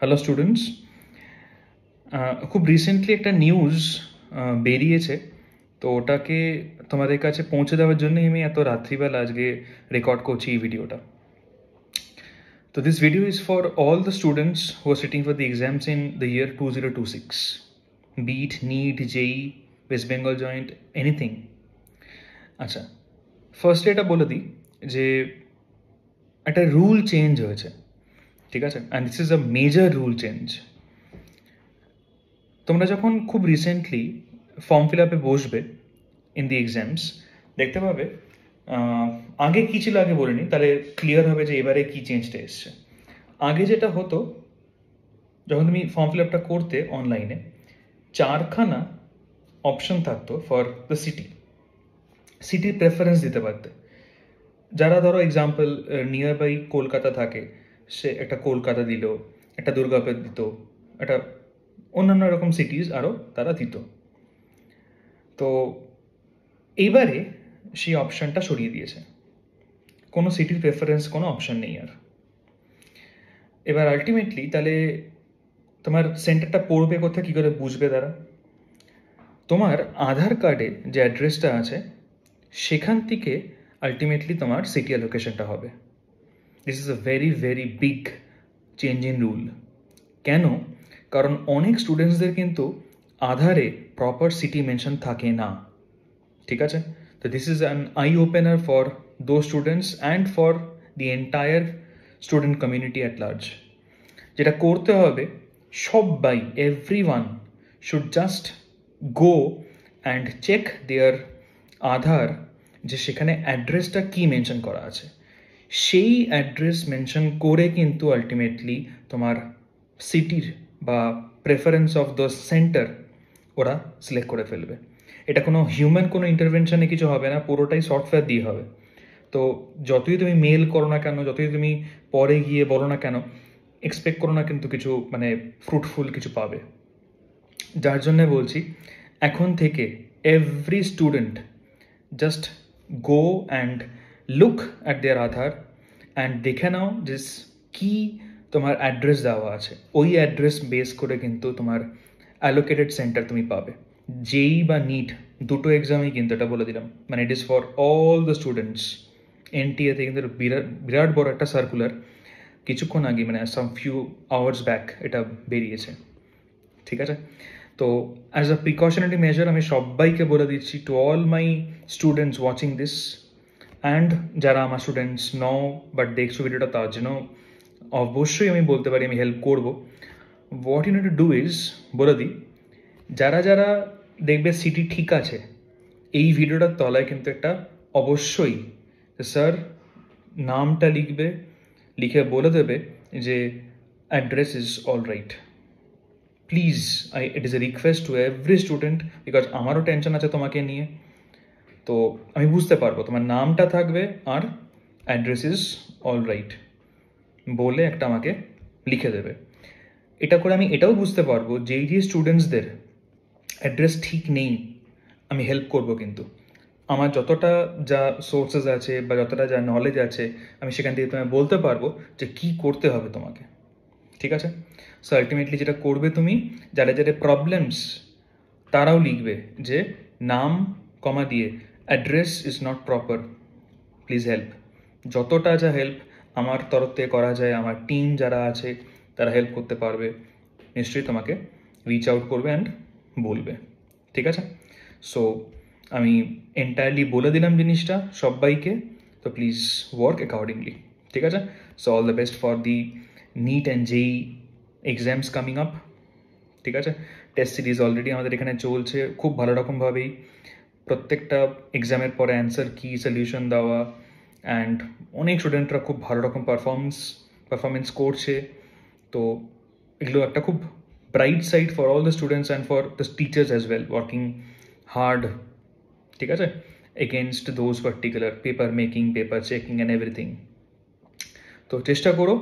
Hello students, খুব recently একটা news বেরিয়েছে, তো ওটাকে তোমাদের কাছে পৌঁছে দেওয়ার জন্যই আমি এত রাত্রিবেলা আজকে রেকর্ড করছি এই ভিডিওটা। তো this video is for all the students who are sitting for the exams in the year 2026, be it NEET JEE West Bengal joint anything. আচ্ছা, ফার্স্টলি এটা বলে দিই যে একটা রুল চেঞ্জ হয়েছে, ঠিক আছে? And this is a major rule change. তোমরা যখন খুব রিসেন্টলি ফর্ম ফিল আপে বসবে ইন দি এক্সামস, দেখতে পাবে আগে কী ছিল আগে বলিনি, তাহলে ক্লিয়ার হবে যে এবারে কী চেঞ্জটা এসছে। আগে যেটা হতো, যখন তুমি ফর্ম ফিল আপটা করতে অনলাইনে, 4খানা অপশন থাকতো ফর দ্য সিটির প্রেফারেন্স দিতে পারতে। যারা ধরো এক্সাম্পল নিয়ার বাই কলকাতা থাকে, সে একটা কলকাতা দিল, একটা দুর্গাপুর দিত, একটা অন্যান্য রকম সিটিজ আরও তারা দিত। তো এইবারে সেই অপশানটা সরিয়ে দিয়েছে, কোনো সিটির প্রেফারেন্স কোনো অপশান নেই আর। এবার আলটিমেটলি তাহলে তোমার সেন্টারটা পড়বে কোথায়, কী করে বুঝবে তারা? তোমার আধার কার্ডে যে অ্যাড্রেসটা আছে সেখান থেকে আলটিমেটলি তোমার সিটি অ্যালোকেশনটা হবে। This is a very very big change in rule. কেন? কারণ অনেক স্টুডেন্টসদের কিন্তু আধারে প্রপার সিটি মেনশন থাকে না, ঠিক আছে? তো this is an eye opener for those students and for the entire student community at large. যেটা করতে হবে, সবাই everyone should just go and check their Aadhaar, যে সেখানে অ্যাড্রেসটা কী মেনশন করা আছে, সেই অ্যাড্রেস মেনশন করে কিন্তু আলটিমেটলি তোমার সিটির বা প্রেফারেন্স অফ দ্য সেন্টার ওরা সিলেক্ট করে ফেলবে। এটা কোনো হিউম্যান কোনো ইন্টারভেনশনে কিছু হবে না, পুরোটাই সফটওয়্যার দিয়ে হবে। তো যতই তুমি মেল করো না কেন, যতই তুমি পরে গিয়ে বলো না কেন, এক্সপেক্ট করো না কিন্তু কিছু মানে ফ্রুটফুল কিছু পাবে। যার জন্যে বলছি, এখন থেকে every student just go and look at their Aadhaar and দেখে নাও যে কী তোমার অ্যাড্রেস দেওয়া আছে, ওই অ্যাড্রেস বেস করে কিন্তু তোমার অ্যালোকেটেড সেন্টার তুমি পাবে। জেই বা নিট দুটো এক্সামেই কিন্তু, এটা বলে দিলাম, মানে it is for all the students. এনটিএতে কিন্তু বিরাট বড় একটা সার্কুলার কিছুক্ষণ আগে, মানে সাম ফিউ আওয়ার্স ব্যাক এটা বেরিয়েছে, ঠিক আছে? তো অ্যাজ আ প্রিকশনারি মেজার আমি সবাইকে বলে দিচ্ছি, to all my students watching this and যারা আমার স্টুডেন্টস নও বাট দেখছো ভিডিওটা, তার জন্য অবশ্যই আমি বলতে পারি আমি হেল্প করবো। What you need to do is, বলে দিই, যারা যারা দেখবে সিটি ঠিক আছে, এই ভিডিওটার তলায় কিন্তু একটা অবশ্যই স্যার নামটা লিখবে, লিখে বলে দেবে যে address is all right. Please, it is a request to every student, because আমারও টেনশন আছে তোমাকে নিয়ে। তো আমি বুঝতে পারবো তোমার নামটা থাকবে আর অ্যাড্রেস ইজ অল রাইট বলে একটা আমাকে লিখে দেবে। এটা করে আমি এটাও বুঝতে পারবো যে স্টুডেন্টসদের অ্যাড্রেস ঠিক নেই, আমি হেল্প করবো। কিন্তু আমার যতটা যা সোর্সেস আছে বা যতটা যা নলেজ আছে, আমি সেখান থেকে তোমায় বলতে পারবো যে কী করতে হবে তোমাকে, ঠিক আছে? সো আলটিমেটলি যেটা করবে তুমি, যারা যারা প্রবলেমস, তারাও লিখবে যে নাম কমা দিয়ে address is not proper, please help. যতটা যা হেল্প আমার তরফ থেকে করা যায়, আমার টিম যারা আছে তারা হেল্প করতে পারবে, নিশ্চয়ই তোমাকে রিচ আউট করবে অ্যান্ড বলবে, ঠিক আছে? সো আমি এন্টায়ারলি বলে দিলাম জিনিসটা সবাইকে, তো প্লিজ ওয়ার্ক অ্যাকর্ডিংলি, ঠিক আছে? So all the best for the NEET and JEE exams coming up, ঠিক আছে? টেস্ট সিরিজ অলরেডি আমাদের এখানে চলছে খুব ভালো রকমভাবেই, প্রত্যেকটা এক্সামের পরে অ্যান্সার কি, সলিউশন দেওয়া, অ্যান্ড অনেক স্টুডেন্টরা খুব ভালো রকম পারফরমেন্স করছে। তো এগুলো একটা খুব bright side for all the students and for the teachers as well, working hard, ঠিক আছে, against those particular paper making, paper checking and everything. তো চেষ্টা করো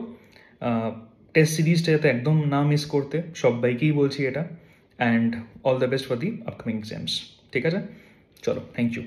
টেস্ট সিরিজটা যাতে একদম না মিস করতে, সবাইকেই বলছি এটা। And all the best for the upcoming exams, ঠিক আছে? চলো, থ্যাংক ইউ।